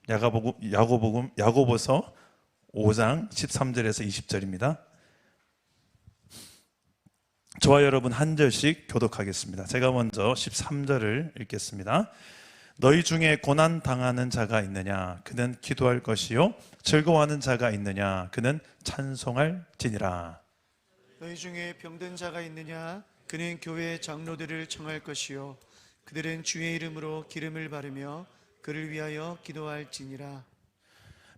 야고보서 5장 13절에서 20절입니다. 저와 여러분 한 절씩 교독하겠습니다. 제가 먼저 13절을 읽겠습니다. 너희 중에 고난 당하는 자가 있느냐? 그는 기도할 것이요. 즐거워하는 자가 있느냐? 그는 찬송할지니라. 너희 중에 병든 자가 있느냐? 그는 교회 장로들을 청할 것이요. 그들은 주의 이름으로 기름을 바르며 그를 위하여 기도할지니라.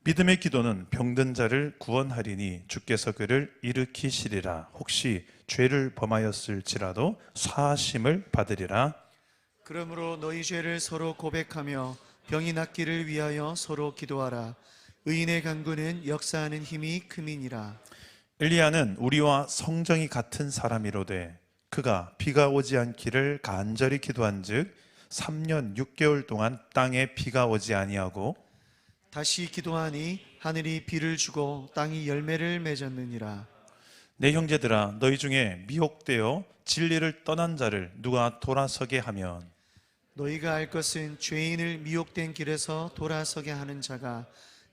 믿음의 기도는 병든 자를 구원하리니 주께서 그를 일으키시리라. 혹시 죄를 범하였을지라도 사하심을 받으리라. 그러므로 너희 죄를 서로 고백하며 병이 낫기를 위하여 서로 기도하라. 의인의 간구는 역사하는 힘이 큼이니라. 엘리야는 우리와 성정이 같은 사람이로되 그가 비가 오지 않기를 간절히 기도한즉 3년 6개월 동안 땅에 비가 오지 아니하고 다시 기도하니 하늘이 비를 주고 땅이 열매를 맺었느니라. 내 형제들아, 너희 중에 미혹되어 진리를 떠난 자를 누가 돌아서게 하면 너희가 알 것은 죄인을 미혹된 길에서 돌아서게 하는 자가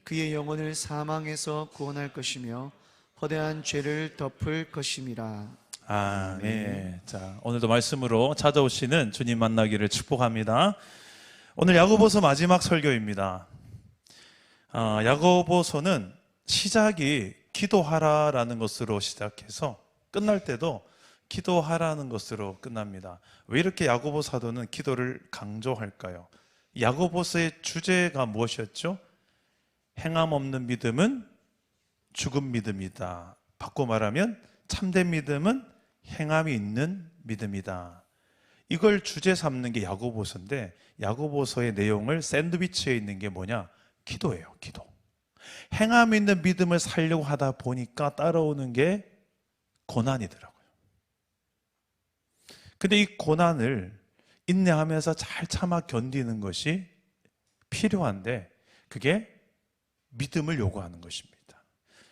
그의 영혼을 사망에서 구원할 것이며 거대한 죄를 덮을 것임이라. 아멘. 자, 오늘도 말씀으로 찾아오시는 주님 만나기를 축복합니다. 오늘 야고보서 마지막 설교입니다. 야고보서는 시작이 기도하라라는 것으로 시작해서 끝날 때도 기도하라는 것으로 끝납니다. 왜 이렇게 야고보 사도는 기도를 강조할까요? 야고보서의 주제가 무엇이었죠? 행함 없는 믿음은 죽은 믿음이다. 바꿔 말하면 참된 믿음은 행함이 있는 믿음이다. 이걸 주제 삼는 게 야고보서인데 야고보서의 내용을 샌드위치에 있는 게 뭐냐? 기도예요. 기도. 행함 있는 믿음을 살려고 하다 보니까 따라오는 게 고난이더라고요. 근데 이 고난을 인내하면서 잘 참아 견디는 것이 필요한데 그게 믿음을 요구하는 것입니다.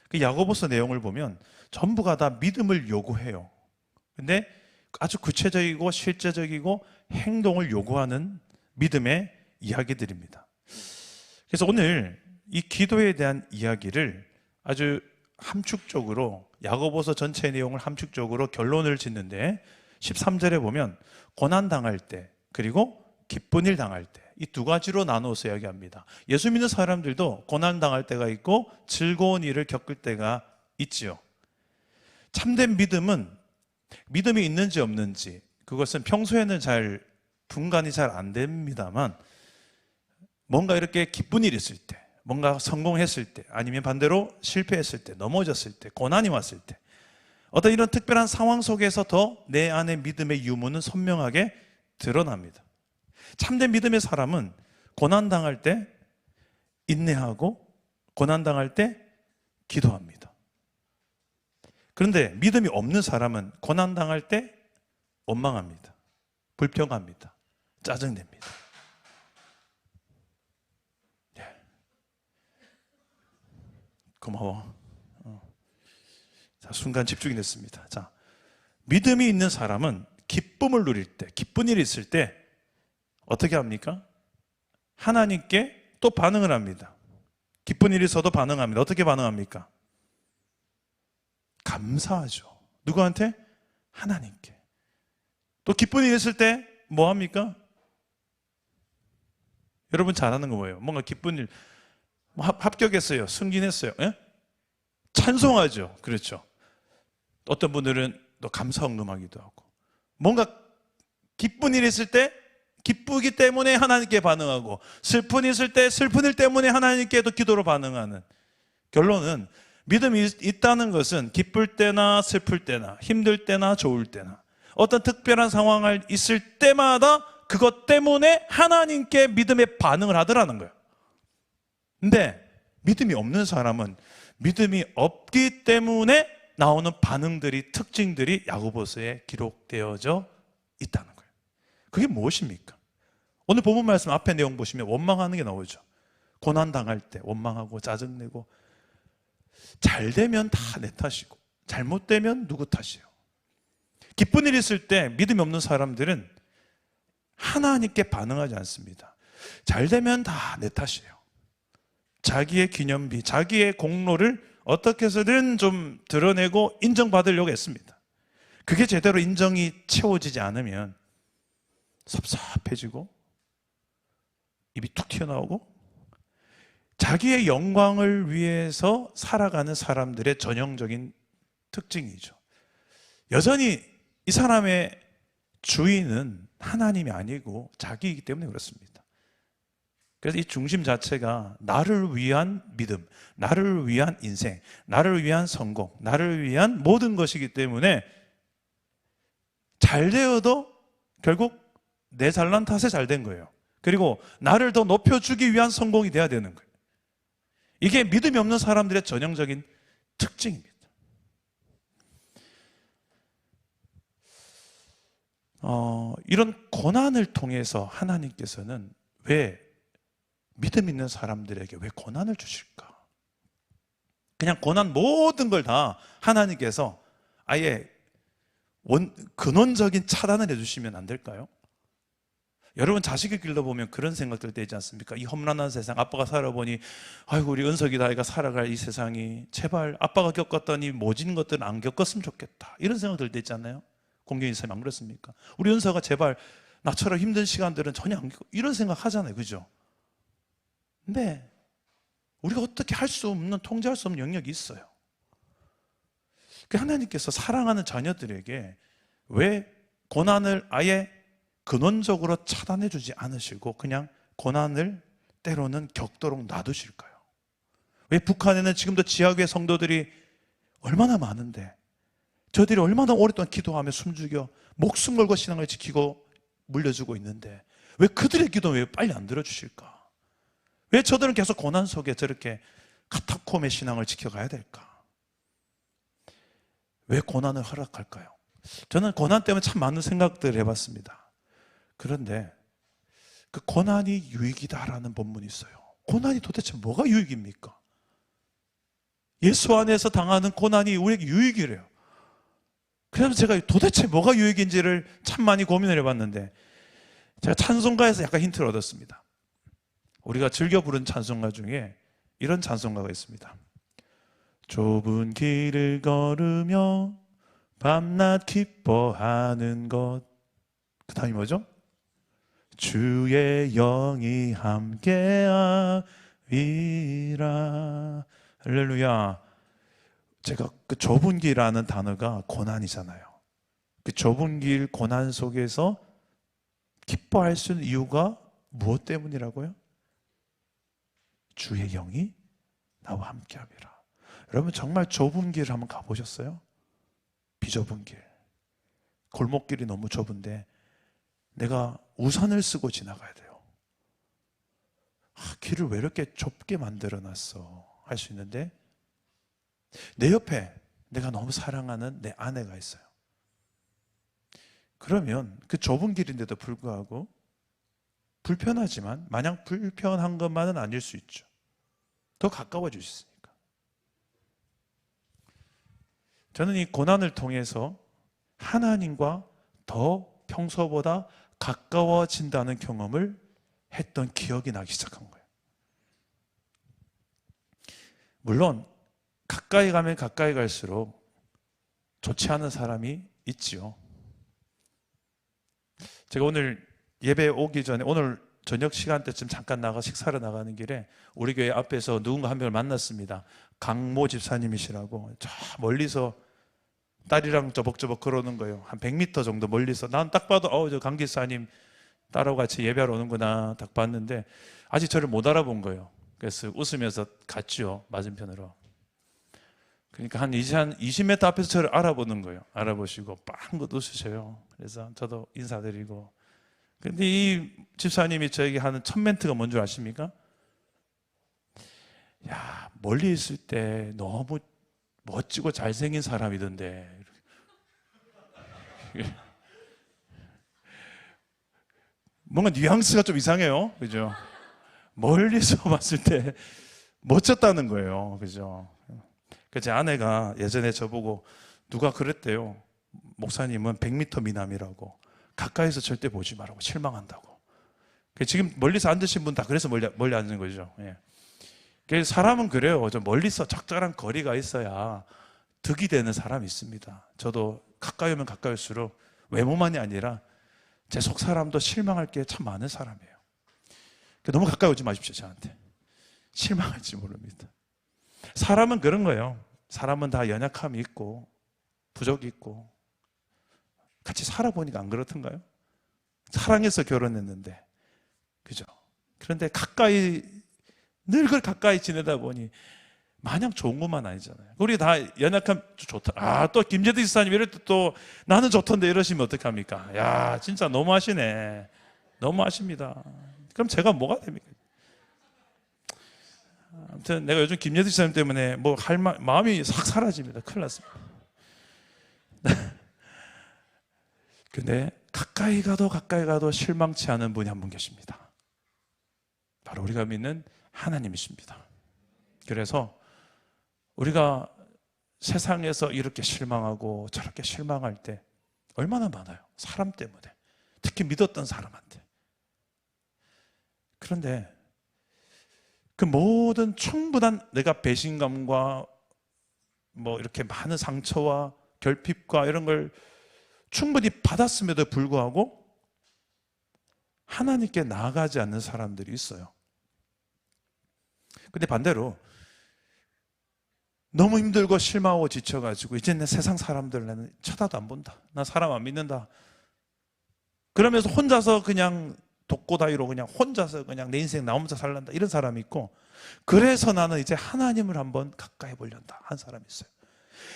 그 야고보서 내용을 보면 전부가 다 믿음을 요구해요. 근데 아주 구체적이고 실제적이고 행동을 요구하는 믿음의 이야기들입니다. 그래서 오늘 이 기도에 대한 이야기를 아주 함축적으로 야고보서 전체 내용을 함축적으로 결론을 짓는데 13절에 보면 고난당할 때 그리고 기쁜 일 당할 때 이 두 가지로 나누어서 이야기합니다. 예수 믿는 사람들도 고난당할 때가 있고 즐거운 일을 겪을 때가 있지요. 참된 믿음은 믿음이 있는지 없는지 그것은 평소에는 분간이 잘 안 됩니다만 뭔가 이렇게 기쁜 일이 있을 때 뭔가 성공했을 때 아니면 반대로 실패했을 때 넘어졌을 때 고난이 왔을 때 어떤 이런 특별한 상황 속에서 더 내 안의 믿음의 유무는 선명하게 드러납니다. 참된 믿음의 사람은 고난당할 때 인내하고 고난당할 때 기도합니다. 그런데 믿음이 없는 사람은 고난당할 때 원망합니다. 불평합니다. 짜증냅니다. 고마워. 자, 순간 집중이 됐습니다. 자, 믿음이 있는 사람은 기쁨을 누릴 때, 기쁜 일이 있을 때 어떻게 합니까? 하나님께 또 반응을 합니다. 기쁜 일이 있어도 반응합니다. 어떻게 반응합니까? 감사하죠. 누구한테? 하나님께. 또 기쁜 일이 있을 때 뭐 합니까? 여러분 잘하는 거 뭐예요? 뭔가 기쁜 일, 합격했어요. 승진했어요. 예? 찬송하죠. 그렇죠. 어떤 분들은 또 감사 언금하기도 하고 뭔가 기쁜 일이 있을 때 기쁘기 때문에 하나님께 반응하고 슬픈 일이 있을 때 슬픈 일 때문에 하나님께도 기도로 반응하는 결론은 믿음이 있다는 것은 기쁠 때나 슬플 때나 힘들 때나 좋을 때나 어떤 특별한 상황이 있을 때마다 그것 때문에 하나님께 믿음의 반응을 하더라는 거예요. 근데 믿음이 없는 사람은 믿음이 없기 때문에 나오는 반응들이 특징들이 야고보서에 기록되어져 있다는 거예요. 그게 무엇입니까? 오늘 본문 말씀 앞에 내용 보시면 원망하는 게 나오죠. 고난당할 때 원망하고 짜증내고 잘 되면 다 내 탓이고 잘못되면 누구 탓이에요. 기쁜 일이 있을 때 믿음이 없는 사람들은 하나님께 반응하지 않습니다. 잘 되면 다 내 탓이에요. 자기의 기념비, 자기의 공로를 어떻게 해서든 좀 드러내고 인정받으려고 했습니다. 그게 제대로 인정이 채워지지 않으면 섭섭해지고 입이 툭 튀어나오고 자기의 영광을 위해서 살아가는 사람들의 전형적인 특징이죠. 여전히 이 사람의 주인은 하나님이 아니고 자기이기 때문에 그렇습니다. 그래서 이 중심 자체가 나를 위한 믿음, 나를 위한 인생, 나를 위한 성공, 나를 위한 모든 것이기 때문에 잘 되어도 결국 내 잘난 탓에 잘 된 거예요. 그리고 나를 더 높여주기 위한 성공이 돼야 되는 거예요. 이게 믿음이 없는 사람들의 전형적인 특징입니다. 이런 고난을 통해서 하나님께서는 왜 믿음 있는 사람들에게 왜 고난을 주실까? 그냥 고난 모든 걸 다 하나님께서 아예 근원적인 차단을 해주시면 안 될까요? 여러분 자식을 길러보면 그런 생각들 되지 않습니까? 이 험난한 세상, 아빠가 살아보니 아이고 우리 은석이다 아이가 살아갈 이 세상이 제발 아빠가 겪었던 이 모진 것들은 안 겪었으면 좋겠다, 이런 생각들 되지 않나요? 공경이사님 안 그렇습니까? 우리 은서가 제발 나처럼 힘든 시간들은 전혀 안 겪고, 이런 생각 하잖아요, 그죠? 근데 우리가 어떻게 할 수 없는, 통제할 수 없는 영역이 있어요. 그 하나님께서 사랑하는 자녀들에게 왜 고난을 아예 근원적으로 차단해 주지 않으시고 그냥 고난을 때로는 겪도록 놔두실까요? 왜 북한에는 지금도 지하교회 성도들이 얼마나 많은데 저들이 얼마나 오랫동안 기도하며 숨죽여 목숨 걸고 신앙을 지키고 물려주고 있는데 왜 그들의 기도는 왜 빨리 안 들어주실까? 왜 저들은 계속 고난 속에 저렇게 카타콤의 신앙을 지켜가야 될까? 왜 고난을 허락할까요? 저는 고난 때문에 참 많은 생각들을 해봤습니다. 그런데 그 고난이 유익이다라는 본문이 있어요. 고난이 도대체 뭐가 유익입니까? 예수 안에서 당하는 고난이 우리에게 유익이래요. 그래서 제가 도대체 뭐가 유익인지를 참 많이 고민을 해봤는데 제가 찬송가에서 약간 힌트를 얻었습니다. 우리가 즐겨 부른 찬송가 중에 이런 찬송가가 있습니다. 좁은 길을 걸으며 밤낮 기뻐하는 것, 그 다음이 뭐죠? 주의 영이 함께하리라. 할렐루야. 제가 그 좁은 길이라는 단어가 고난이잖아요. 그 좁은 길 고난 속에서 기뻐할 수 있는 이유가 무엇 때문이라고요? 주의 영이 나와 함께하리라. 여러분 정말 좁은 길 한번 가보셨어요? 비좁은 길, 골목길이 너무 좁은데 내가 우산을 쓰고 지나가야 돼요. 길을 왜 이렇게 좁게 만들어놨어 할 수 있는데 내 옆에 내가 너무 사랑하는 내 아내가 있어요. 그러면 그 좁은 길인데도 불구하고 불편하지만 마냥 불편한 것만은 아닐 수 있죠. 더 가까워질 수 있으니까. 저는 이 고난을 통해서 하나님과 더 평소보다 가까워진다는 경험을 했던 기억이 나기 시작한 거예요. 물론 가까이 가면 가까이 갈수록 좋지 않은 사람이 있지요. 제가 오늘 예배 오기 전에 오늘 저녁 시간대쯤 잠깐 나가 식사를 나가는 길에 우리 교회 앞에서 누군가 한 명을 만났습니다. 강모 집사님이시라고. 저 멀리서 딸이랑 저벅저벅 걸어오는 거예요. 한 100m 정도 멀리서. 난 딱 봐도 저 강 집사님 딸하고 같이 예배하러 오는구나 딱 봤는데 아직 저를 못 알아본 거예요. 그래서 웃으면서 갔죠, 맞은편으로. 그러니까 한 20m 앞에서 저를 알아보는 거예요. 알아보시고 빵긋 웃으셔요. 그래서 저도 인사드리고. 근데 이 집사님이 저에게 하는 첫 멘트가 뭔 줄 아십니까? 야, 멀리 있을 때 너무 멋지고 잘생긴 사람이던데. 뭔가 뉘앙스가 좀 이상해요. 그죠? 멀리서 봤을 때 멋졌다는 거예요. 그죠? 제 아내가 예전에 저보고 누가 그랬대요. 목사님은 100m 미남이라고. 가까이서 절대 보지 말라고. 실망한다고. 지금 멀리서 앉으신 분 다 그래서 멀리 앉는 거죠. 예. 사람은 그래요. 좀 멀리서 적절한 거리가 있어야 득이 되는 사람이 있습니다. 저도 가까이 오면 가까이 올수록 외모만이 아니라 제 속 사람도 실망할 게 참 많은 사람이에요. 너무 가까이 오지 마십시오, 저한테. 실망할지 모릅니다. 사람은 그런 거예요. 사람은 다 연약함이 있고 부족이 있고 같이 살아보니까 안 그렇던가요? 사랑해서 결혼했는데, 그죠? 그런데 늘 그걸 가까이 지내다 보니 마냥 좋은 것만 아니잖아요. 우리 다 연약함 좋다. 또 김재득 지사님 이럴 때 또 나는 좋던데 이러시면 어떡합니까? 야, 진짜 너무하시네. 너무하십니다. 그럼 제가 뭐가 됩니까? 아무튼 내가 요즘 김재득 지사님 때문에 뭐 할 마음이 싹 사라집니다. 큰일 났습니다. 근데 가까이 가도 실망치 않은 분이 한 분 계십니다. 바로 우리가 믿는 하나님이십니다. 그래서 우리가 세상에서 이렇게 실망하고 저렇게 실망할 때 얼마나 많아요. 사람 때문에. 특히 믿었던 사람한테. 그런데 그 모든 충분한 내가 배신감과 뭐 이렇게 많은 상처와 결핍과 이런 걸 충분히 받았음에도 불구하고 하나님께 나아가지 않는 사람들이 있어요. 근데 반대로 너무 힘들고 실망하고 지쳐가지고 이제 내 세상 사람들 나는 쳐다도 안 본다. 나 사람 안 믿는다. 그러면서 혼자서 그냥 독고다이로 그냥 혼자서 그냥 내 인생 나 혼자 살란다. 이런 사람이 있고, 그래서 나는 이제 하나님을 한번 가까이 보련다 한 사람이 있어요.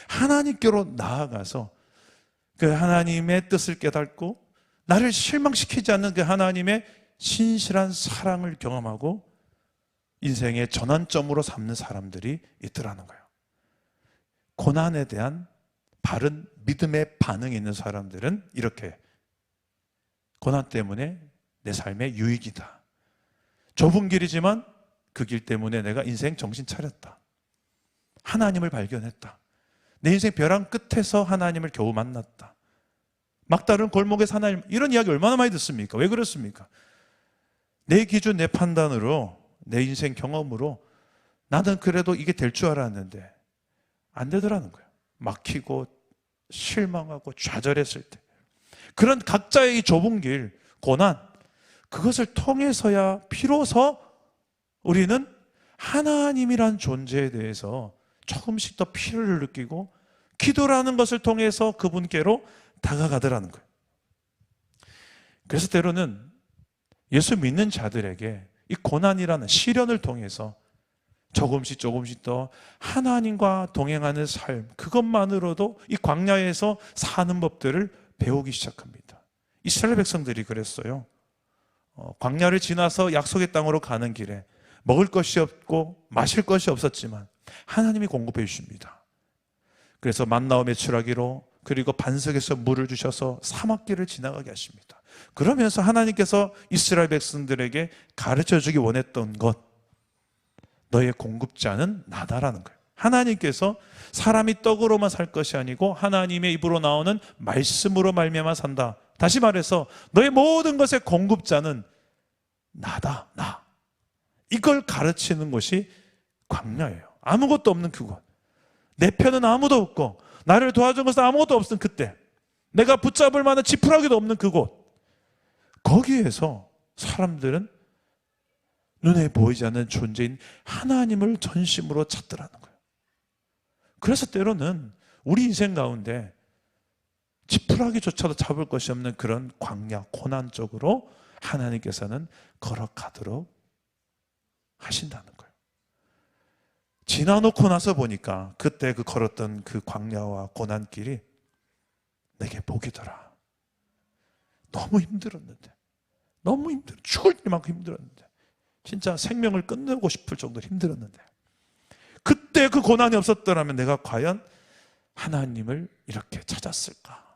하나님께로 나아가서 그 하나님의 뜻을 깨닫고 나를 실망시키지 않는 그 하나님의 신실한 사랑을 경험하고 인생의 전환점으로 삼는 사람들이 있더라는 거예요. 고난에 대한 바른 믿음의 반응이 있는 사람들은 이렇게, 고난 때문에 내 삶의 유익이다. 좁은 길이지만 그 길 때문에 내가 인생 정신 차렸다. 하나님을 발견했다. 내 인생 벼랑 끝에서 하나님을 겨우 만났다. 막다른 골목에서 하나님, 이런 이야기 얼마나 많이 듣습니까? 왜 그렇습니까? 내 기준, 내 판단으로, 내 인생 경험으로 나는 그래도 이게 될 줄 알았는데 안 되더라는 거예요. 막히고 실망하고 좌절했을 때. 그런 각자의 이 좁은 길, 고난, 그것을 통해서야 비로소 우리는 하나님이란 존재에 대해서 조금씩 더 필요를 느끼고 기도라는 것을 통해서 그분께로 다가가더라는 거예요. 그래서 때로는 예수 믿는 자들에게 이 고난이라는 시련을 통해서 조금씩 더 하나님과 동행하는 삶, 그것만으로도 이 광야에서 사는 법들을 배우기 시작합니다. 이스라엘 백성들이 그랬어요. 광야를 지나서 약속의 땅으로 가는 길에 먹을 것이 없고 마실 것이 없었지만 하나님이 공급해 주십니다. 그래서 만나와 메추라기로, 그리고 반석에서 물을 주셔서 사막길을 지나가게 하십니다. 그러면서 하나님께서 이스라엘 백성들에게 가르쳐 주기 원했던 것, 너의 공급자는 나다라는 거예요. 하나님께서 사람이 떡으로만 살 것이 아니고 하나님의 입으로 나오는 말씀으로 말미암아 산다. 다시 말해서 너의 모든 것의 공급자는 나다, 나. 이걸 가르치는 것이 광야예요. 아무것도 없는 그곳. 내 편은 아무도 없고 나를 도와준 것은 아무것도 없은 그때, 내가 붙잡을 만한 지푸라기도 없는 그곳, 거기에서 사람들은 눈에 보이지 않는 존재인 하나님을 전심으로 찾더라는 거예요. 그래서 때로는 우리 인생 가운데 지푸라기조차도 잡을 것이 없는 그런 광야, 고난 쪽으로 하나님께서는 걸어가도록 하신다는 거예요. 지나놓고 나서 보니까 그때 그 걸었던 그 광야와 고난길이 내게 복이더라. 너무 힘들었는데, 죽을 만큼 힘들었는데, 진짜 생명을 끝내고 싶을 정도로 힘들었는데, 그때 그 고난이 없었더라면 내가 과연 하나님을 이렇게 찾았을까?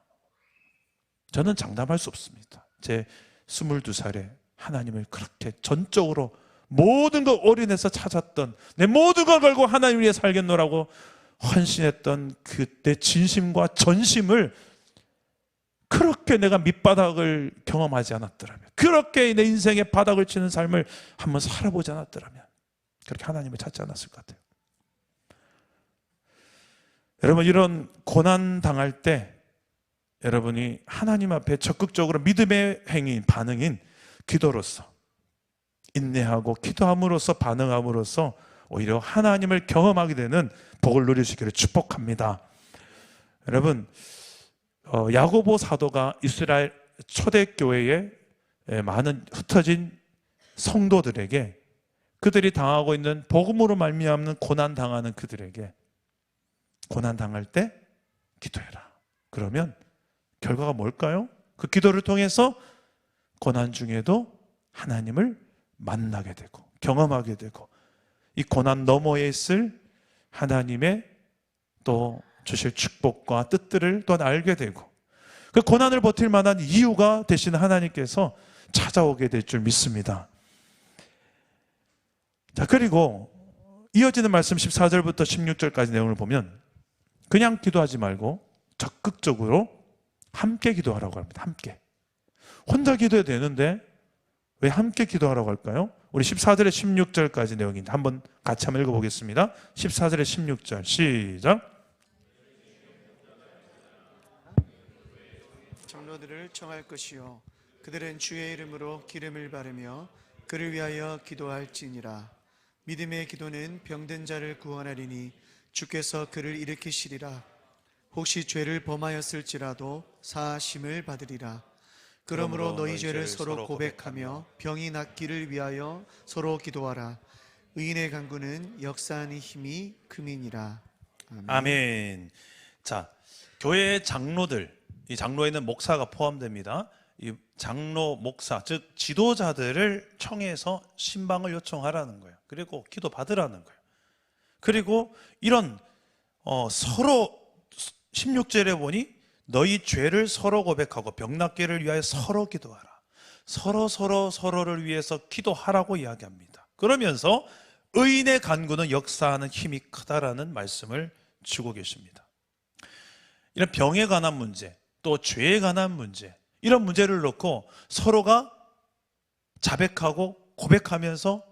저는 장담할 수 없습니다. 제 22살에 하나님을 그렇게 전적으로 모든 걸 올인해서 찾았던, 내 모든 걸 걸고 하나님 위해 살겠노라고 헌신했던 그때 진심과 전심을 그렇게 내가 밑바닥을 경험하지 않았더라면, 그렇게 내 인생의 바닥을 치는 삶을 한번 살아보지 않았더라면 그렇게 하나님을 찾지 않았을 것 같아요. 여러분, 이런 고난 당할 때 여러분이 하나님 앞에 적극적으로 믿음의 행위인, 반응인 기도로서 인내하고 기도함으로써 반응함으로써 오히려 하나님을 경험하게 되는 복을 누리시기를 축복합니다. 여러분, 야고보 사도가 이스라엘 초대교회에 많은 흩어진 성도들에게, 그들이 당하고 있는 복음으로 말미암는 고난 당하는 그들에게 고난 당할 때 기도해라. 그러면 결과가 뭘까요? 그 기도를 통해서 고난 중에도 하나님을 만나게 되고 경험하게 되고 이 고난 너머에 있을 하나님의 또 주실 축복과 뜻들을 또 알게 되고 그 고난을 버틸 만한 이유가 되시는 하나님께서 찾아오게 될 줄 믿습니다. 자, 그리고 이어지는 말씀 14절부터 16절까지 내용을 보면 그냥 기도하지 말고 적극적으로 함께 기도하라고 합니다. 함께. 혼자 기도해도 되는데 왜 함께 기도하라고 할까요? 우리 14절에 16절까지 내용인데 한번 같이 한번 읽어보겠습니다. 14절에 16절 시작. 장로들을 청할 것이요 그들은 주의 이름으로 기름을 바르며 그를 위하여 기도할지니라. 믿음의 기도는 병든 자를 구원하리니 주께서 그를 일으키시리라. 혹시 죄를 범하였을지라도 사하심을 받으리라. 그러므로 너희 죄를 서로 고백하며 병이 낫기를 위하여 서로 기도하라. 의인의 간구는 역사하는 힘이 금이니라. 아멘. 아멘. 자, 교회의 장로들, 이 장로에는 목사가 포함됩니다. 이 장로, 목사, 즉 지도자들을 청해서 신방을 요청하라는 거예요. 그리고 기도 받으라는 거예요. 그리고 이런 서로 16절에 보니 너희 죄를 서로 고백하고 병 낫기를 위하여 서로 기도하라. 서로를 위해서 기도하라고 이야기합니다. 그러면서 의인의 간구는 역사하는 힘이 크다라는 말씀을 주고 계십니다. 이런 병에 관한 문제, 또 죄에 관한 문제, 이런 문제를 놓고 서로가 자백하고 고백하면서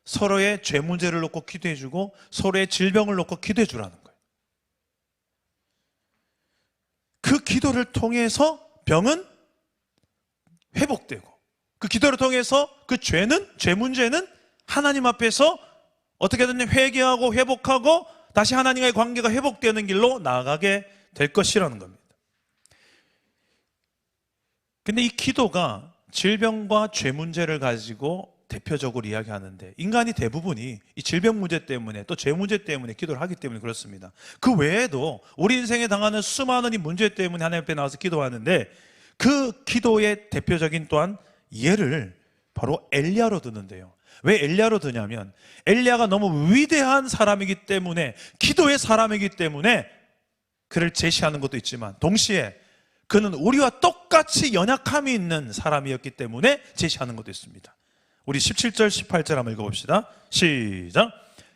서로의 죄 문제를 놓고 기도해주고 서로의 질병을 놓고 기도해주라는 거예요. 그 기도를 통해서 병은 회복되고 그 기도를 통해서 그 죄 문제는 하나님 앞에서 어떻게든 회개하고 회복하고 다시 하나님과의 관계가 회복되는 길로 나아가게 될 것이라는 겁니다. 근데 이 기도가 질병과 죄 문제를 가지고 대표적으로 이야기하는데 인간이 대부분이 이 질병 문제 때문에 또 죄 문제 때문에 기도를 하기 때문에 그렇습니다. 그 외에도 우리 인생에 당하는 수많은 이 문제 때문에 하나님 앞에 나와서 기도하는데 그 기도의 대표적인 또한 예를 바로 엘리야로 드는데요. 왜 엘리야로 드냐면 엘리야가 너무 위대한 사람이기 때문에 기도의 사람이기 때문에 그를 제시하는 것도 있지만 동시에 그는 우리와 똑같이 연약함이 있는 사람이었기 때문에 제시하는 것도 있습니다. 우리 17절 18절 한번 읽어봅시다. 시작.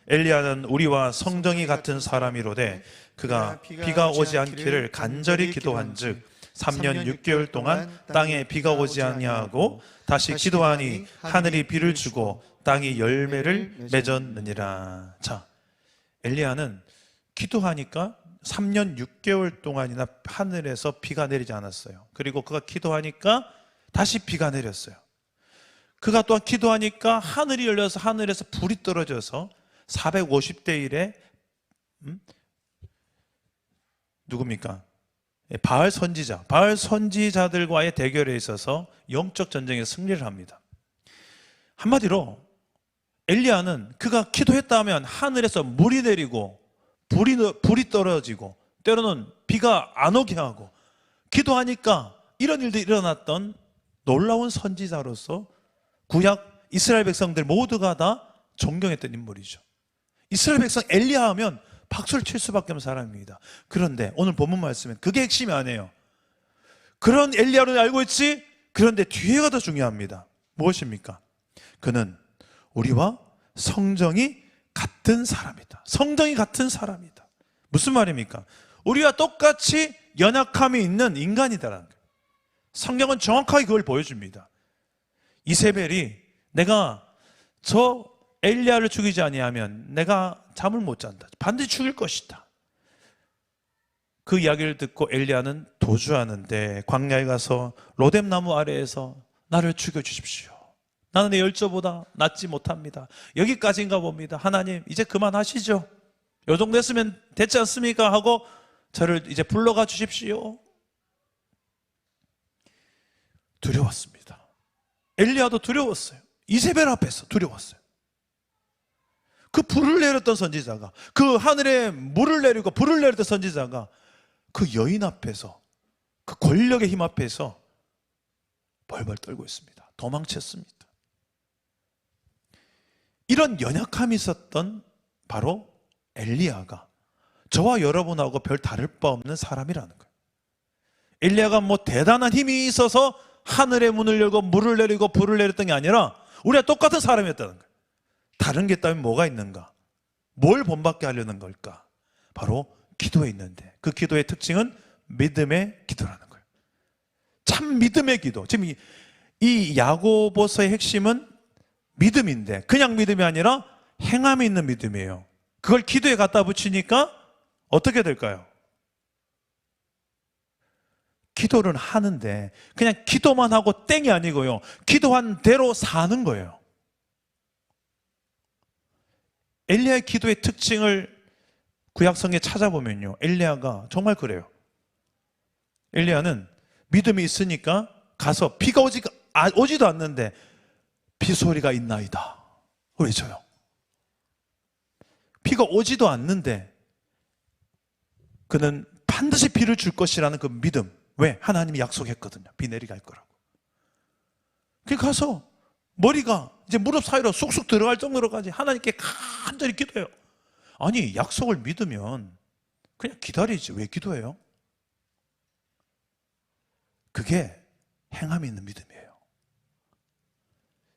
엘리야는 우리와 성정이 같은 사람이로되 그가 비가 오지 않기를 간절히 기도한즉 3년 6개월 동안 땅에 비가 오지 아니하고 다시 기도하니 하늘이 비를 주고 땅이 열매를 맺었느니라. 자, 엘리야는 기도하니까 3년 6개월 동안이나 하늘에서 비가 내리지 않았어요. 그리고 그가 기도하니까 다시 비가 내렸어요. 그가 또한 기도하니까 하늘이 열려서 하늘에서 불이 떨어져서 450대 1에 누굽니까? 바알 선지자들과의 대결에 있어서 영적 전쟁에 승리를 합니다. 한마디로 엘리야는 그가 기도했다면 하늘에서 물이 내리고 불이 떨어지고 때로는 비가 안 오게 하고 기도하니까 이런 일들이 일어났던 놀라운 선지자로서 구약 이스라엘 백성들 모두가 다 존경했던 인물이죠. 이스라엘 백성 엘리야 하면 박수를 칠 수밖에 없는 사람입니다. 그런데 오늘 본문 말씀은 그게 핵심이 아니에요. 그런 엘리야를 알고 있지? 그런데 뒤에가 더 중요합니다. 무엇입니까? 그는 우리와 성정이 같은 사람이다. 성정이 같은 사람이다. 무슨 말입니까? 우리와 똑같이 연약함이 있는 인간이다라는 거예요. 성경은 정확하게 그걸 보여줍니다. 이세벨이 내가 저 엘리야를 죽이지 아니하면 내가 잠을 못 잔다. 반드시 죽일 것이다. 그 이야기를 듣고 엘리야는 도주하는데 광야에 가서 로뎀나무 아래에서 나를 죽여주십시오. 나는 내 열조보다 낫지 못합니다. 여기까지인가 봅니다. 하나님 이제 그만하시죠. 요 정도 했으면 됐지 않습니까? 하고 저를 이제 불러가 주십시오. 두려웠습니다. 엘리야도 두려웠어요. 이세벨 앞에서 두려웠어요. 그 불을 내렸던 선지자가, 그 하늘에 물을 내리고 불을 내렸던 선지자가 그 여인 앞에서, 그 권력의 힘 앞에서 벌벌 떨고 있습니다. 도망쳤습니다. 이런 연약함이 있었던 바로 엘리야가 저와 여러분하고 별 다를 바 없는 사람이라는 거예요. 엘리야가 뭐 대단한 힘이 있어서 하늘의 문을 열고 물을 내리고 불을 내렸던 게 아니라 우리가 똑같은 사람이었다는 거예요. 다른 게 있다면 뭐가 있는가? 뭘 본받게 하려는 걸까? 바로 기도에 있는데, 그 기도의 특징은 믿음의 기도라는 거예요. 참 믿음의 기도. 지금 이 야고보서의 핵심은 믿음인데 그냥 믿음이 아니라 행함이 있는 믿음이에요. 그걸 기도에 갖다 붙이니까 어떻게 될까요? 기도를 하는데 그냥 기도만 하고 땡이 아니고요. 기도한 대로 사는 거예요. 엘리야의 기도의 특징을 구약성에 찾아보면요, 엘리야가 정말 그래요. 엘리야는 믿음이 있으니까 가서 비가 오지도 않는데 비소리가 있나이다 외쳐요. 비가 오지도 않는데 그는 반드시 비를 줄 것이라는 그 믿음. 왜? 하나님이 약속했거든요. 비 내리게 할 거라고. 그 가서 머리가 이제 무릎 사이로 쑥쑥 들어갈 정도로까지 하나님께 간절히 기도해요. 아니, 약속을 믿으면 그냥 기다리지 왜 기도해요? 그게 행함이 있는 믿음이에요.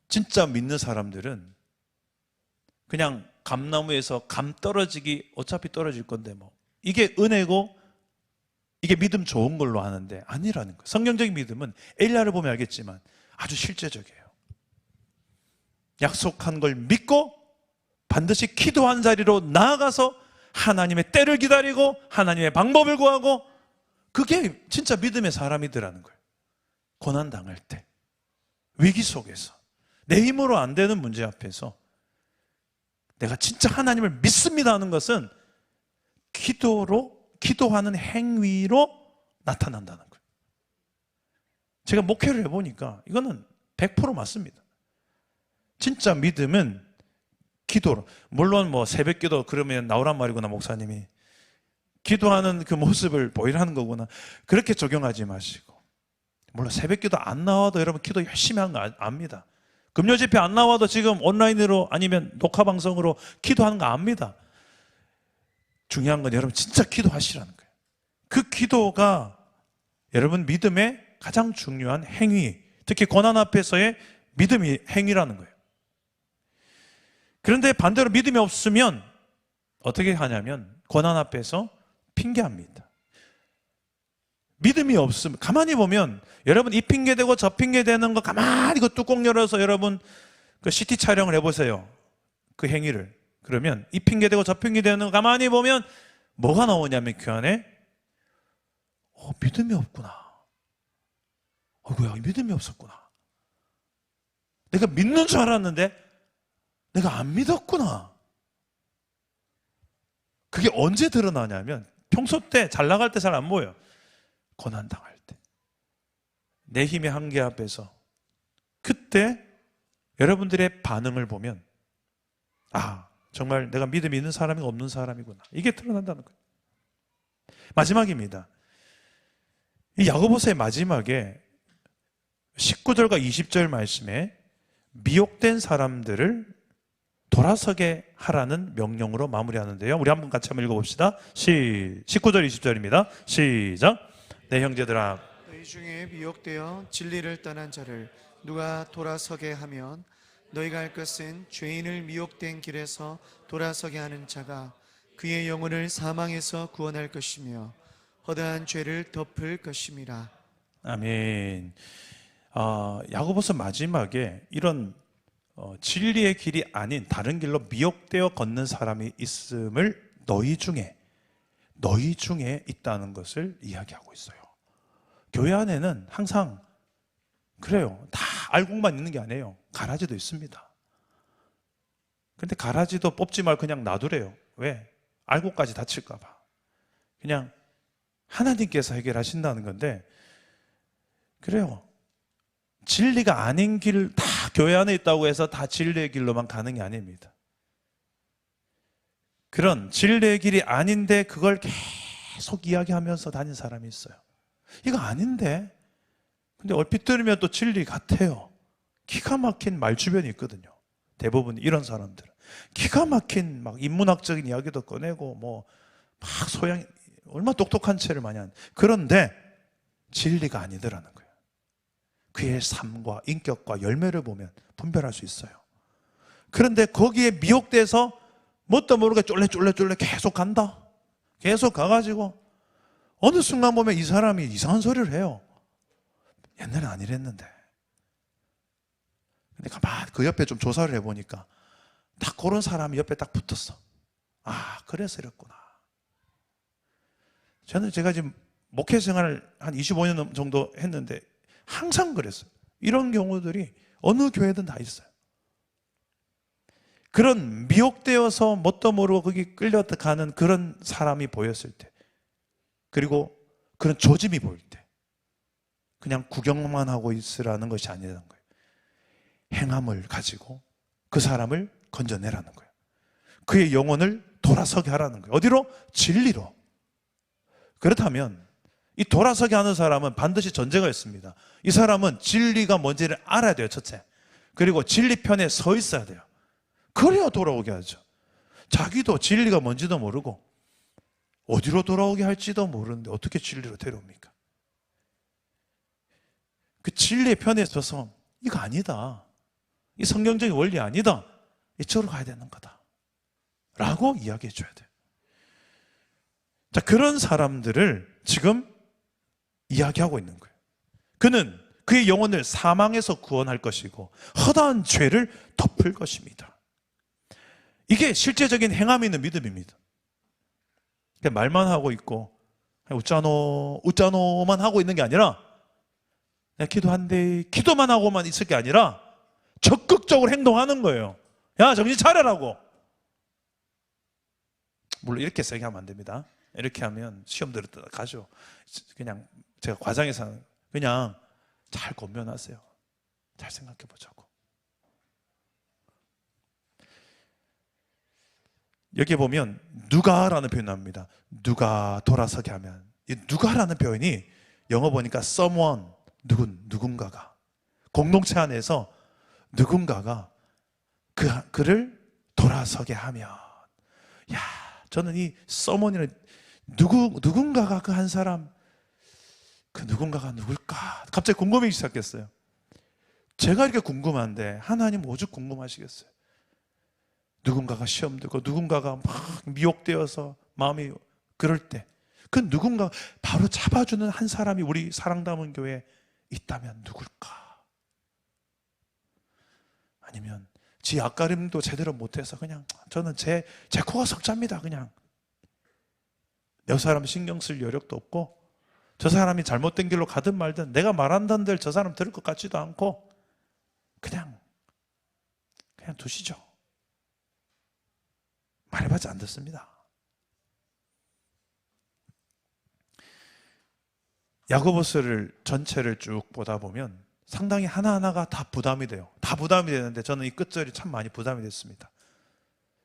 진짜 믿는 사람들은 그냥 감나무에서 감 떨어지기 어차피 떨어질 건데 뭐 이게 은혜고 이게 믿음 좋은 걸로 아는데 아니라는 거예요. 성경적인 믿음은 엘리야를 보면 알겠지만 아주 실제적이에요. 약속한 걸 믿고 반드시 기도한 자리로 나아가서 하나님의 때를 기다리고 하나님의 방법을 구하고, 그게 진짜 믿음의 사람이더라는 거예요. 고난당할 때, 위기 속에서, 내 힘으로 안 되는 문제 앞에서 내가 진짜 하나님을 믿습니다 하는 것은 기도하는 행위로 나타난다는 거예요. 제가 목회를 해보니까 이거는 100% 맞습니다. 진짜 믿음은 기도로, 물론 뭐 새벽 기도 그러면 나오란 말이구나 목사님이, 기도하는 그 모습을 보이라는 거구나, 그렇게 적용하지 마시고, 물론 새벽 기도 안 나와도 여러분 기도 열심히 하는 거 압니다. 금요 집회 안 나와도 지금 온라인으로 아니면 녹화 방송으로 기도하는 거 압니다. 중요한 건 여러분 진짜 기도하시라는 거예요. 그 기도가 여러분 믿음의 가장 중요한 행위, 특히 고난 앞에서의 믿음의 행위라는 거예요. 그런데 반대로 믿음이 없으면 어떻게 하냐면 고난 앞에서 핑계합니다. 믿음이 없으면, 가만히 보면 여러분 이 핑계대고 저 핑계대는 거 가만히 그 뚜껑 열어서 여러분 그 CT 촬영을 해보세요. 그 행위를. 그러면 이 핑계대고 저 핑계대는 거 가만히 보면 뭐가 나오냐면 그 안에 믿음이 없구나. 어이구야, 믿음이 없었구나. 내가 믿는 줄 알았는데 내가 안 믿었구나. 그게 언제 드러나냐면 평소 때 잘 나갈 때 잘 안 보여요. 고난 당할 때, 내 힘의 한계 앞에서, 그때 여러분들의 반응을 보면 정말 내가 믿음이 있는 사람이 없는 사람이구나, 이게 드러난다는 거예요. 마지막입니다. 이 야고보서의 마지막에 19절과 20절 말씀에 미혹된 사람들을 돌아서게 하라는 명령으로 마무리하는데요, 우리 한번 같이 한번 읽어봅시다. 19절 20절입니다 시작. 내 형제들아, 너희 중에 미혹되어 진리를 떠난 자를 누가 돌아서게 하면 너희가 할 것은 죄인을 미혹된 길에서 돌아서게 하는 자가 그의 영혼을 사망에서 구원할 것이며 허다한 죄를 덮을 것임이라. 아멘. 야고보서 마지막에 이런 진리의 길이 아닌 다른 길로 미혹되어 걷는 사람이 있음을 너희 중에 있다는 것을 이야기하고 있어요. 교회 안에는 항상 그래요. 다 알고만 있는 게 아니에요. 가라지도 있습니다. 근데 가라지도 뽑지 말고 그냥 놔두래요. 왜? 알고까지 다칠까 봐. 그냥 하나님께서 해결하신다는 건데, 그래요. 진리가 아닌 길 다 교회 안에 있다고 해서 다 진리의 길로만 가는 게 아닙니다. 그런 진리의 길이 아닌데 그걸 계속 이야기하면서 다닌 사람이 있어요. 이거 아닌데? 근데 얼핏 들으면 또 진리 같아요. 기가 막힌 말 주변이 있거든요. 대부분 이런 사람들은. 기가 막힌 막 인문학적인 이야기도 꺼내고 막 소양, 얼마나 똑똑한 채를 많이 하는. 그런데 진리가 아니더라는 거예요. 그의 삶과 인격과 열매를 보면 분별할 수 있어요. 그런데 거기에 미혹돼서 뭣도 모르게 쫄래 계속 간다. 계속 가가지고 어느 순간 보면 이 사람이 이상한 소리를 해요. 옛날엔 안 이랬는데. 근데 가만 그 옆에 좀 조사를 해보니까 딱 그런 사람이 옆에 딱 붙었어. 아, 그래서 이랬구나. 제가 지금 목회 생활을 한 25년 정도 했는데 항상 그랬어요. 이런 경우들이 어느 교회든 다 있어요. 그런 미혹되어서 뭣도 모르고 거기 끌려가는 그런 사람이 보였을 때, 그리고 그런 조짐이 보일 때, 그냥 구경만 하고 있으라는 것이 아니라는 거예요. 행함을 가지고 그 사람을 건져내라는 거예요. 그의 영혼을 돌아서게 하라는 거예요. 어디로? 진리로. 그렇다면 이 돌아서게 하는 사람은 반드시 전제가 있습니다. 이 사람은 진리가 뭔지를 알아야 돼요, 첫째. 그리고 진리 편에 서 있어야 돼요. 그래야 돌아오게 하죠. 자기도 진리가 뭔지도 모르고 어디로 돌아오게 할지도 모르는데 어떻게 진리로 데려옵니까? 그 진리의 편에 서서 이거 아니다. 이 성경적인 원리 아니다. 이쪽으로 가야 되는 거다. 라고 이야기해 줘야 돼요. 자, 그런 사람들을 지금 이야기하고 있는 거예요. 그는 그의 영혼을 사망에서 구원할 것이고 허다한 죄를 덮을 것입니다. 이게 실제적인 행함이 있는 믿음입니다. 말만 하고 있고 웃자노만 하고 있는 게 아니라 내가 기도한대 기도만 하고만 있을 게 아니라 적극적으로 행동하는 거예요. 야, 정신 차려라고. 물론 이렇게 세게 하면 안 됩니다. 이렇게 하면 시험 들었다 가죠. 그냥 제가 과장해서 그냥 잘 권면하세요. 잘 생각해 보자고. 여기 보면 누가라는 표현이 나옵니다. 누가 돌아서게 하면, 이 누가라는 표현이 영어 보니까 someone, 누군가가, 공동체 안에서 누군가가 그를 돌아서게 하면, 야, 저는 이 someone이라는 누군가가 그 한 사람, 그 누군가가 누굴까? 갑자기 궁금해지기 시작했어요. 제가 이렇게 궁금한데 하나님 오죽 궁금하시겠어요? 누군가가 시험 들고 누군가가 막 미혹되어서 마음이 그럴 때 그 누군가 바로 잡아주는 한 사람이 우리 사랑담은 교회에 있다면 누굴까? 아니면 지 앞가림도 제대로 못해서 그냥 저는 제 코가 석자입니다. 그냥 여 사람 신경 쓸 여력도 없고 저 사람이 잘못된 길로 가든 말든 내가 말한다는들 저 사람 들을 것 같지도 않고 그냥 두시죠. 말해봤자 안 듣습니다. 야고보서를 전체를 쭉 보다 보면 상당히 하나하나가 다 부담이 돼요. 다 부담이 되는데 저는 이 끝절이 참 많이 부담이 됐습니다.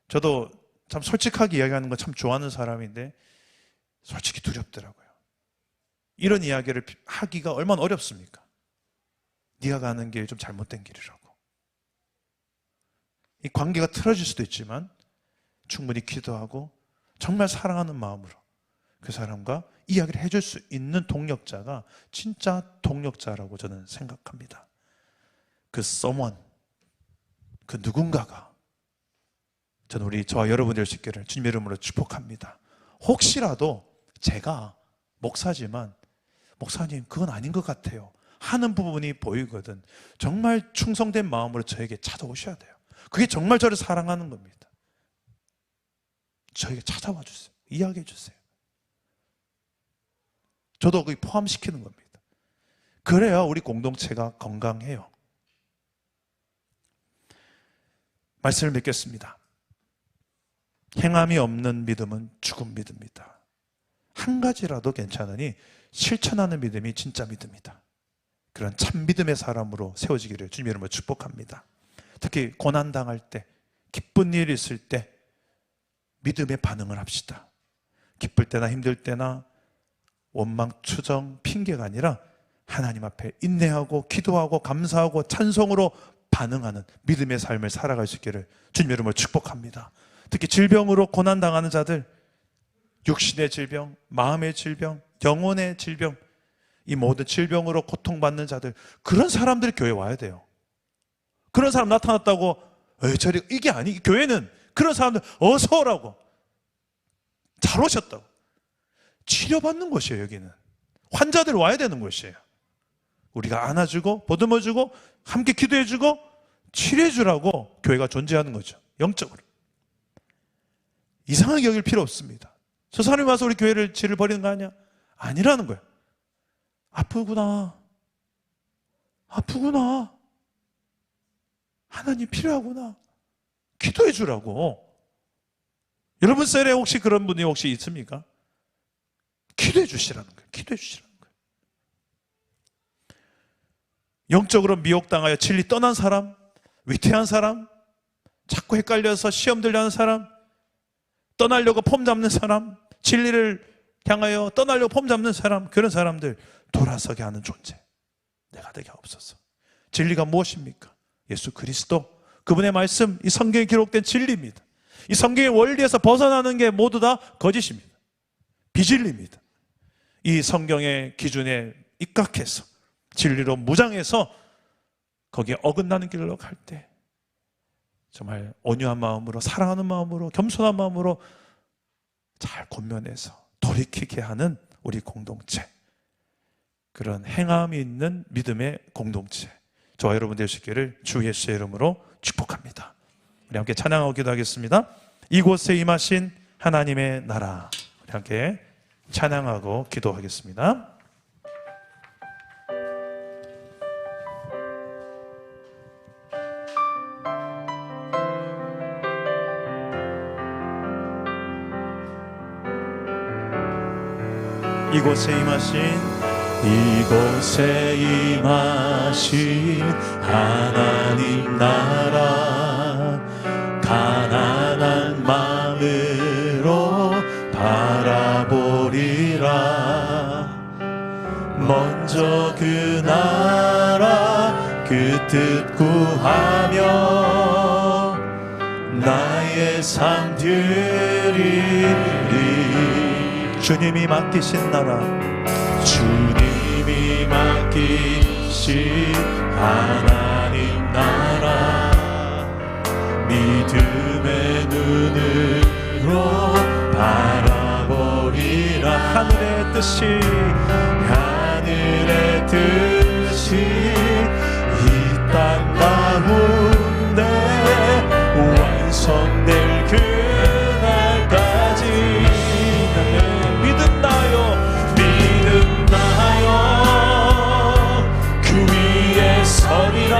저도 참 솔직하게 이야기하는 거 참 좋아하는 사람인데 솔직히 두렵더라고요. 이런 이야기를 하기가 얼마나 어렵습니까? 네가 가는 길이 좀 잘못된 길이라고. 이 관계가 틀어질 수도 있지만 충분히 기도하고 정말 사랑하는 마음으로 그 사람과 이야기를 해줄 수 있는 동력자가 진짜 동력자라고 저는 생각합니다. 그 someone, 그 누군가가 저는 저와 여러분 될 수 있기를 주님 이름으로 축복합니다. 혹시라도 제가 목사지만 목사님 그건 아닌 것 같아요 하는 부분이 보이거든. 정말 충성된 마음으로 저에게 찾아오셔야 돼요. 그게 정말 저를 사랑하는 겁니다. 저에게 찾아와 주세요. 이야기해 주세요. 저도 거기 포함시키는 겁니다. 그래야 우리 공동체가 건강해요. 말씀을 맺겠습니다. 행함이 없는 믿음은 죽은 믿음이다. 한 가지라도 괜찮으니 실천하는 믿음이 진짜 믿음이다. 그런 참 믿음의 사람으로 세워지기를 주님의 이름으로 축복합니다. 특히 고난당할 때, 기쁜 일이 있을 때 믿음의 반응을 합시다. 기쁠 때나 힘들 때나 원망, 추정, 핑계가 아니라 하나님 앞에 인내하고 기도하고 감사하고 찬송으로 반응하는 믿음의 삶을 살아갈 수 있기를 주님의 이름으로 축복합니다. 특히 질병으로 고난당하는 자들, 육신의 질병, 마음의 질병, 영혼의 질병, 이 모든 질병으로 고통받는 자들, 그런 사람들이 교회에 와야 돼요. 그런 사람 나타났다고 저리 이게 아니, 교회는 그런 사람들 어서 오라고, 잘 오셨다고, 치료받는 곳이에요. 여기는 환자들 와야 되는 곳이에요. 우리가 안아주고 보듬어주고 함께 기도해주고 치료해주라고 교회가 존재하는 거죠. 영적으로 이상하게 여길 필요 없습니다. 저 사람이 와서 우리 교회를 질을 버리는 거 아니야? 아니라는 거예요. 아프구나, 아프구나, 하나님 필요하구나, 기도해 주라고. 여러분 셀에 혹시 그런 분이 혹시 있습니까? 기도해 주시라는 거예요. 기도해 주시라는 거예요. 영적으로 미혹당하여 진리 떠난 사람, 위태한 사람, 자꾸 헷갈려서 시험 들려는 사람, 떠나려고 폼 잡는 사람, 진리를 향하여 떠나려고 폼 잡는 사람, 그런 사람들 돌아서게 하는 존재, 내가 되게 없어서. 진리가 무엇입니까? 예수 그리스도, 그분의 말씀, 이 성경에 기록된 진리입니다. 이 성경의 원리에서 벗어나는 게 모두 다 거짓입니다. 비진리입니다. 이 성경의 기준에 입각해서 진리로 무장해서 거기에 어긋나는 길로 갈 때 정말 온유한 마음으로, 사랑하는 마음으로, 겸손한 마음으로 잘 권면해서 돌이키게 하는 우리 공동체, 그런 행함이 있는 믿음의 공동체, 저와 여러분 되시기를 주 예수의 이름으로 축복합니다. 우리 함께 찬양하고 기도하겠습니다. 이곳에 임하신 하나님의 나라, 우리 함께 찬양하고 기도하겠습니다. 이곳에 임하신 하나님 나라, 가난한 마음으로 바라보리라. 먼저 그 나라 그 뜻 구하며 나의 삶 드리리. 주님이 맡기신 나라, 주님이 맡기신 하나님 나라, 믿음의 눈으로 바라보리라. 하늘의 뜻이 이 땅 가운데 완성될 그날까지 믿음 나요 그 위에 서리라.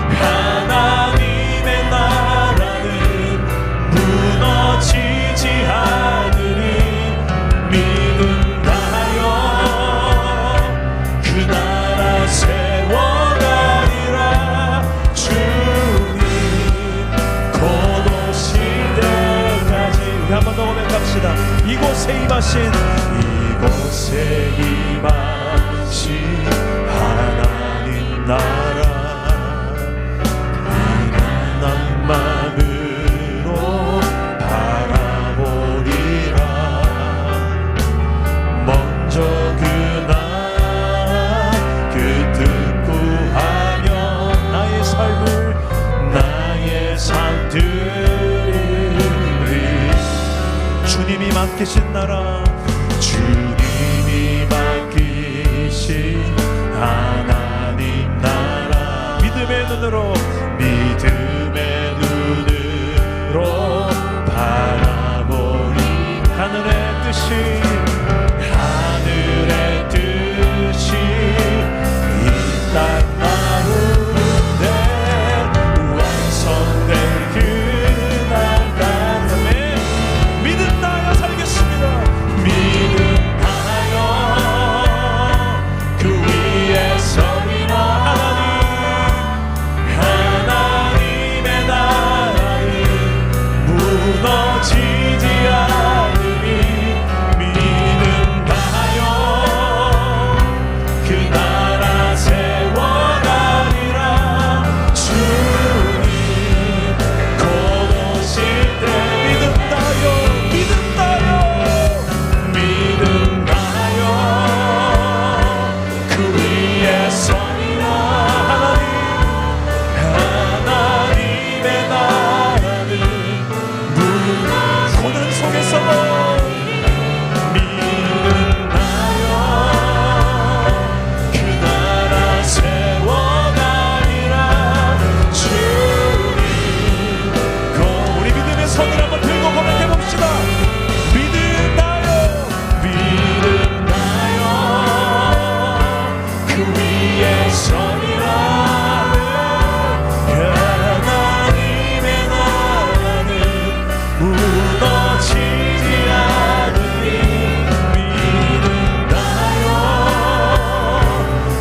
하나님의 나라는 무너지지 않으니 믿음 나요 그 나라 세워가리라. 주님 곧 오실 때까지. 우리 한 번 더 고백합시다. 이곳에 임하신 하나님 나라, 가난한 마음으로 바라보리라. 먼저 그 나라 그 뜻 구하며 나의 삶 드리리. 주님이 맡기신 나라, 주님이 맡기신 뜻이 하나님 나라 믿음의 눈으로 바라보니 하늘의 뜻이 이 땅 가운데 완성될 그날까지 믿음하여 살겠습니다. 믿음하여 그 위에 서리라. 하나님의 나라는 무너지지 않으니 믿음하여 그 나라 세워가리라. 주님 곧 오실 때 믿음하여 그 위에 서리라. 하나님의 나라는 고난 속에서도 믿음하여 그 나라 세워가리라. 주님 우리 믿음의 손을 한번 들고 고백해봅시다. 믿음하여 그 위에 서리라. 하나님의 나라는 무너지지 않으니 믿음하여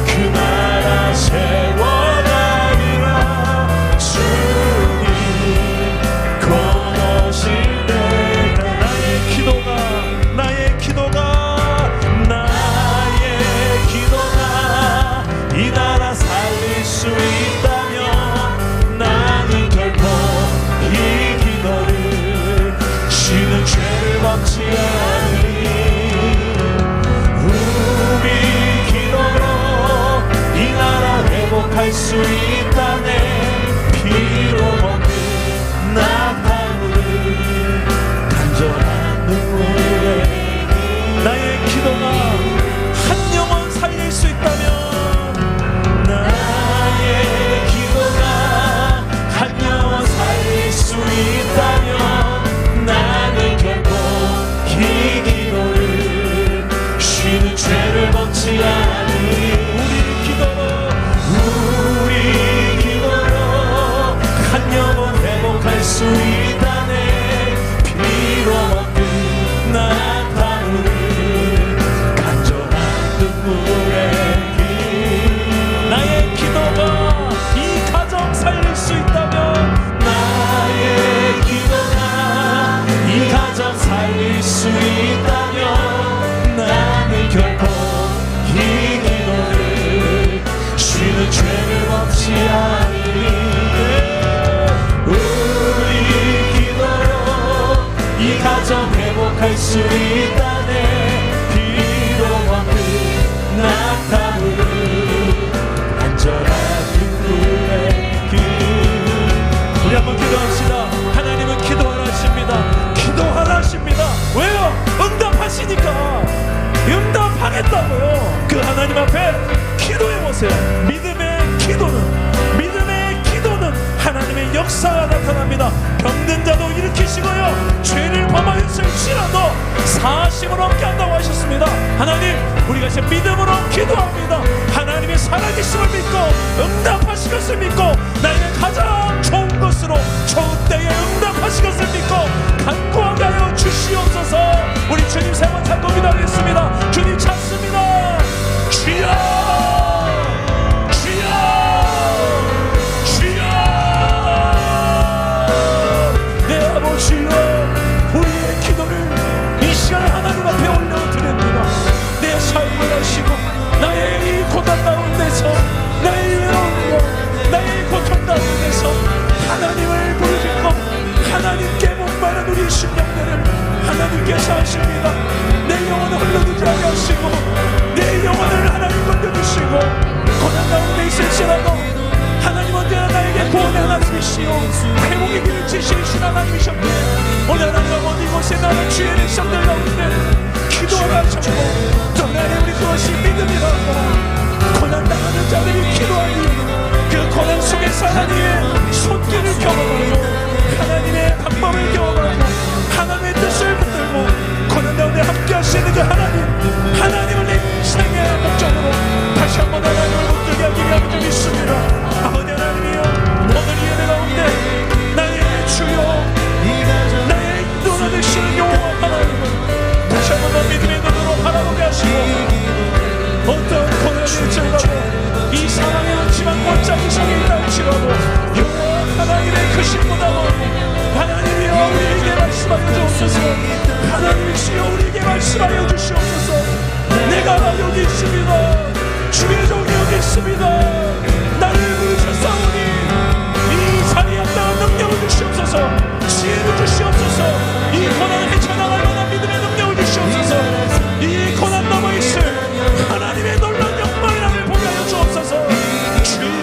그 나라 세워가리라. 주님 곧 오실 때 나의 기도가 이 나라 살릴 수 있다면 나는 결코 이 기도를 쉬는 죄를 범치 않으리. 우리 기도로 이 나라 회복할 수 있다네. 피로 먹는 낙타물을 간절한 눈물에 나의 기도가 한 영혼 살릴 수 있다면 나는 결코 이 기도를 쉬는 죄를 범치 않으리. 우리 기도로 한 영혼 회복할 수 있다네. 피로 먹는 낙타물을 간절한 눈물의 길. 나의 기도가 이 가정 살릴 수 있다면 이 가정 살릴 수 있다면 나는 결코 이 기도를 쉬는 죄를 범치 않으리. 우리 기도로 이 가정 회복할 수 있다네. 비로 먹는 낙타물을 간절한 눈물의 길. 우리 한번 기도합시다. 하나님은 기도하십니다. 왜요? 응답하시니까. 응답하겠다고요. 그 하나님 앞에 기도해보세요. 믿음의 기도는 하나님의 역사가 나타납니다. 병든 자도 일으키시고요, 죄를 범하였을지라도 사심을 얻게 한다고 하셨습니다. 하나님, 우리가 이제 믿음으로 기도합니다. 하나님의 살아계심을 믿고 응답하실 것을 믿고 나에게 가장 좋은 것으로 좋은 때에 응답하실 것을 믿고 간구하게 하여 주시옵소서. 우리 주님 세 번 찾고 기도하겠습니다. 주님 찾습니다. 주여, 주여, 주여. 내 아버지여, 우리의 기도를 이 시간 하나님 앞에 올려드립니다. 내 삶을 하시고 나의 이 고단 가운데서, 나의 외로움과 나의 고통 가운데서 하나님을 부르짖고 하나님께 목마른 우리 심령들을 하나님께서 하십니다. 내 영혼을 흘러두지 않게 하시고 내 영혼을 하나님 건져주시고 고난 가운데 있을지라도 하나님 언제나 나에게 구원의 하나님이시오 회복의 길을 지시신 하나님이셨네. 오늘 하나님 어디 곳에 나는 주의 백성들 가운데 기도하라 하셨고 또 나의 우리 그것이 믿음이라고 하나님의 손길을 경험하고 하나님의 방법을 경험하고 하나님의 뜻을 붙들고 고난 가운데 함께 하시는 그 하나님을 내 인생의 목적으로 다시 한번 하나님을 붙들게 하기 위함을 좀 믿습니다. 아버지 하나님이여, 오늘 이 예배 가운데 나의 주여, 나의 인도자 되시는 여호와 하나님을 다시 한번 더 믿음의 눈으로 바라보게 하시고 어떤 고난이 일지라도 이 상황에 놓지만 못장 이상이 있다 할지라도 여호와 하나님의 크심보다 하나님이여 우리에게 말씀하여 주옵소서. 하나님이시여 우리에게 말씀하여 주시옵소서. 내가 여기 있습니다. 주의 종이 여기 있습니다. 나를 부르셨사오니 이 자리에 합당한 능력을 주시옵소서. 지혜를 주시옵소서. 이 고난을 헤쳐나갈 만한 믿음의 능력을 주시옵소서. 이 고난 넘어 있을 하나님의 놀라운 영광의 나를 보게 하여 주옵소서. 주여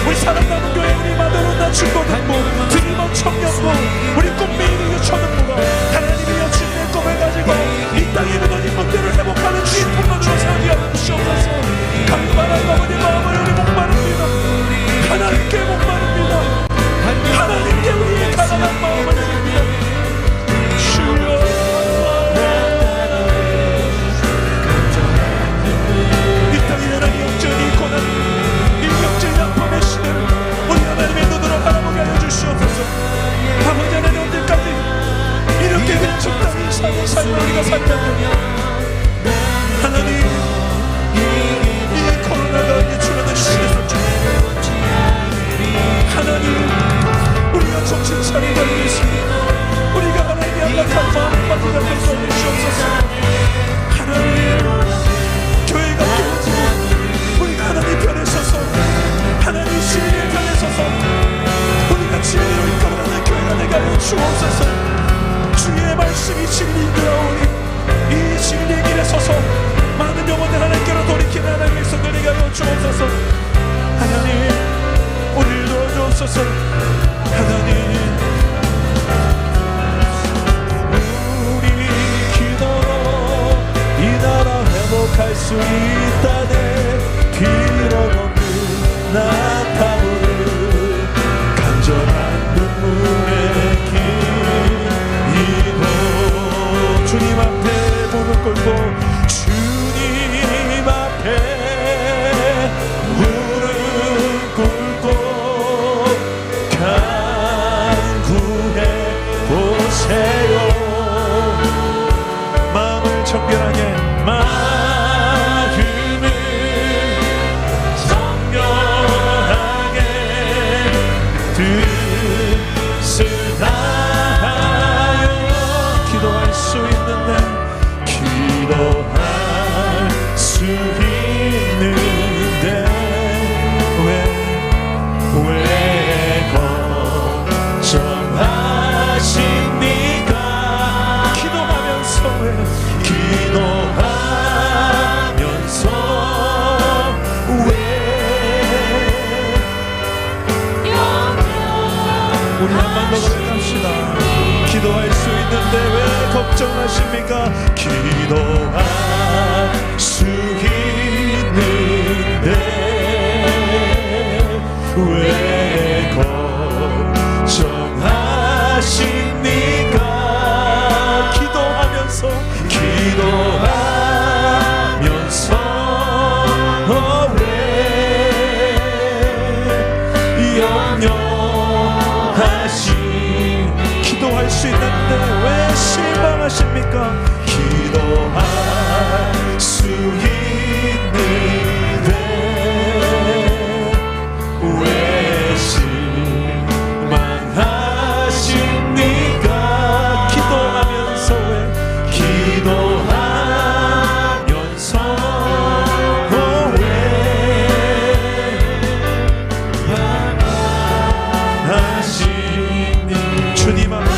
우리 사랑나는 교회 우리 마더론나 중고등부 드림원 청년부 우리 꿈미인이 유초등부가 하나님이 주님의 꿈을 가지고 이 땅에 무너진 문제를 회복하는 주의 통로로 세우게 하여 주시옵소서. 강만한 어머니 마음을 우리 목마릅니다. 하나님께 목마릅니다. 하나님께 우리의 가난한 마음을 드립니다. 주여 이 땅에 하나님 영전이 고난 우리 하나님의 눈으로 바라보게 하여 주시옵소서. 아버지 하나님 언제까지 이렇게 적당히 사는 삶을 우리가 살다면 하나님 이 코로나가 유출하는 시대에서 하나님 우리가 정신 차리기 위해서 우리가 하나님의 안락한 마음 가지고 앞에 서 주시옵소서. 하나님 교회가 깨어지고 우리가 하나님 편에 서서 하나님 진리의 편에 서서 우리가 진리로 이끌어가는 교회가 되게 하여 주옵소서. 주의 말씀이 진리인 되어오니 이 진리의 길에 서서 많은 영혼들 하나님께로 돌이키는 하나님의 성도 되게 하여 주옵소서. 하나님 우리를 도와주옵소서. 하나님 우리 기도로 이 나라 회복할 수 있다네. 비록 나타오는 간절한 눈물의 기도 주님 앞에 무릎 꿇고 주님 앞에 무릎 꿇고 간구해 보세요. 마음을 정결하게 기도할 수 있는데 왜 걱정하십니까? 기도하면서 우리 한 번 더 고백합시다. 기도할 수 있는데 왜 걱정하십니까? 기도할 수 있는데 왜 걱정하십니까? 기도하면서 왜 염려하시 기도할 수 있는데 왜 실망하십니까? 기도할 수 있는데 왜 실망하십니까? 기도하면서 왜 주님 앞에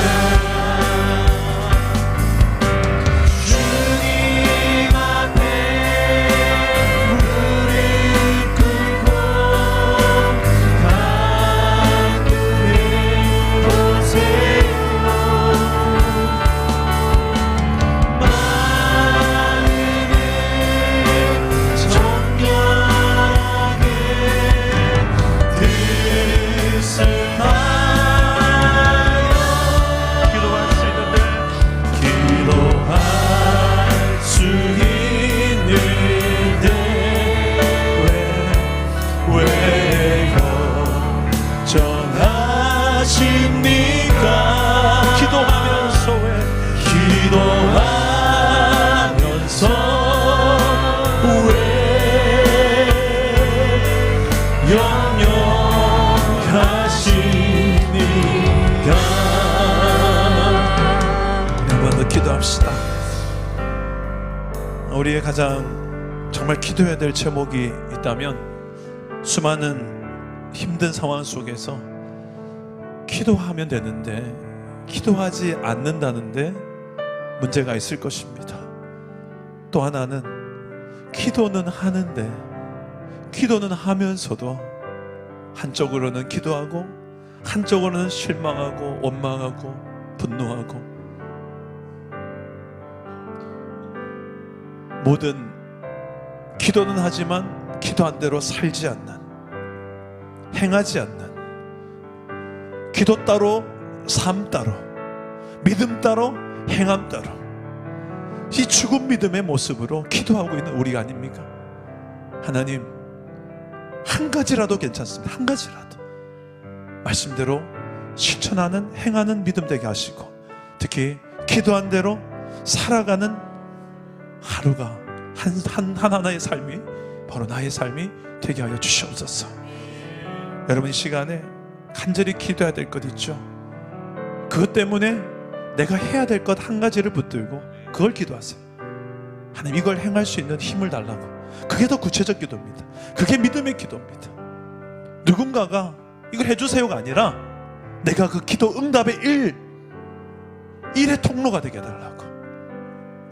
우리의 가장 정말 기도해야 될 제목이 있다면 수많은 힘든 상황 속에서 기도하면 되는데 기도하지 않는다는데 문제가 있을 것입니다. 또 하나는 기도는 하는데 기도는 하면서도 한쪽으로는 기도하고 한쪽으로는 실망하고 원망하고 분노하고 모든 기도는 하지만 기도한 대로 살지 않는, 행하지 않는, 기도 따로 삶 따로 믿음 따로 행함 따로 이 죽은 믿음의 모습으로 기도하고 있는 우리가 아닙니까? 하나님, 한 가지라도 괜찮습니다. 한 가지라도 말씀대로 실천하는, 행하는 믿음 되게 하시고 특히 기도한 대로 살아가는 하루가 하나의 삶이 바로 나의 삶이 되게 하여 주시옵소서. 여러분, 이 시간에 간절히 기도해야 될 것 있죠? 그것 때문에 내가 해야 될 것 한 가지를 붙들고 그걸 기도하세요. 하나님, 이걸 행할 수 있는 힘을 달라고. 그게 더 구체적 기도입니다. 그게 믿음의 기도입니다. 누군가가 이걸 해주세요가 아니라 내가 그 기도 응답의 일의 통로가 되게 해달라고.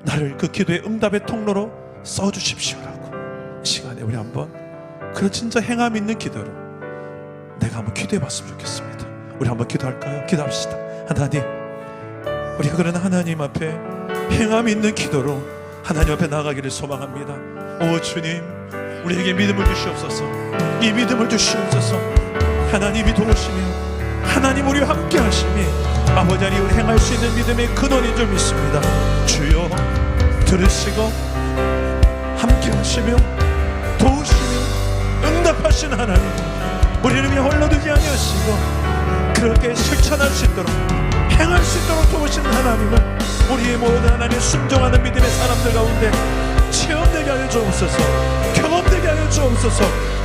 나를 그 기도의 응답의 통로로 써주십시오라고. 이 시간에 우리 한번 그런 진짜 행함 있는 기도로 내가 한번 기도해 봤으면 좋겠습니다. 우리 한번 기도할까요? 기도합시다. 하나님, 우리가 그런 하나님 앞에 행함 있는 기도로 하나님 앞에 나아가기를 소망합니다. 오 주님, 우리에게 믿음을 주시옵소서. 이 믿음을 주시옵소서. 하나님이 도우시며 하나님 우리와 함께 하심이 아버지 하나님을 행할 수 있는 믿음의 근원인 줄 믿습니다. 주여, 들으시고 함께 하시며 도우시며 응답하신 하나님, 우리를 위해 홀로 두지 아니하시고 그렇게 실천할 수 있도록 행할 수 있도록 도우시는 하나님을 우리의 모든 하나님 순종하는 믿음의 사람들 가운데 체험되게 하여 주옵소서. 경험되게 하여 주옵소서.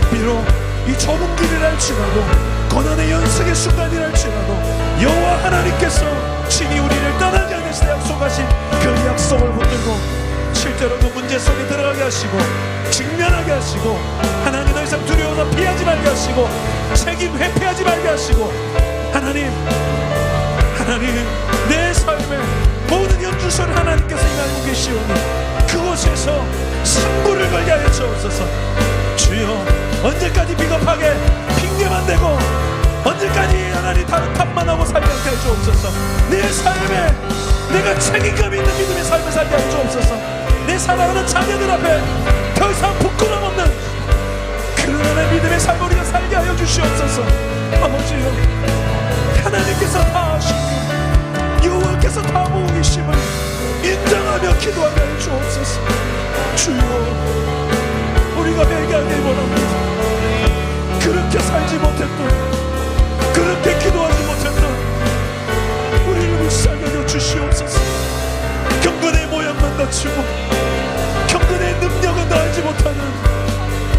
비록 이 좁은 길이랄지라도 고난의 연습의 순간이랄지라도 여호와 하나님께서 친히 우리를 떠나지 않으시다 약속하신 그 약속을 붙들고 실제로 그 문제 속에 들어가게 하시고 직면하게 하시고 하나님 더 이상 두려워서 피하지 말게 하시고 책임 회피하지 말게 하시고 하나님 내 삶의 모든 연주소를 하나님께서 임하고 계시오니 그곳에서 승부를 걸게 하여 주옵소서. 주여, 언제까지 비겁하게 핑계만 대고 언제까지 하나님 다른 탓만 하고 살게 하여 주옵소서. 내 삶에 내가 책임감 있는 믿음의 삶을 살게 하여 주옵소서. 내 사랑하는 자녀들 앞에 더 이상 부끄럼 없는 그런 하나의 믿음의 삶을 우리가 살게 하여 주시옵소서. 아버지요, 하나님께서 다 하시고 여호와께서 다 보고 계심을 인정하며 기도하게 하여 주옵소서. 주여, 우리가 회개하길 원합니다. 그렇게 살지 못했던, 그렇게 기도하지 못했던 우리를 불쌍히 여겨 주시옵소서. 경건의 모양만 갖추고 경건의 능력은 다하지 못하는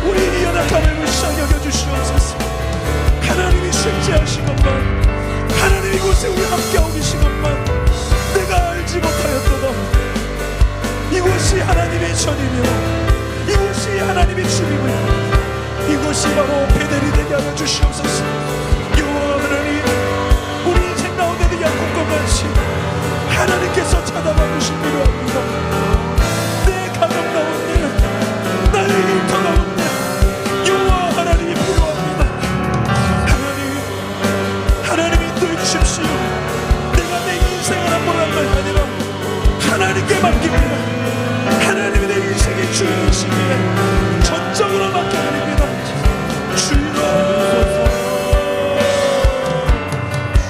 우리의 연약함을 불쌍히 여겨 주시옵소서. 하나님이 실제하신 것만, 하나님 이곳에 우리 함께하고 계신 것만 내가 알지 못하였도다. 이곳이 하나님의 전이며 이곳이 하나님의 집이며 이곳이 바로 베델이 되게 하여 주시옵소서. 여호와 하나님, 우리 인생 가운데 야곱과 같이 하나님께서 찾아봐 주신 필요합니다. 내 가정 가운데, 나의 일터 가운데 여호와 하나님이 필요합니다. 하나님이 인도해 주십시오. 내가 내 인생을 한번 한 것이 아니라 하나님께 맡깁니다.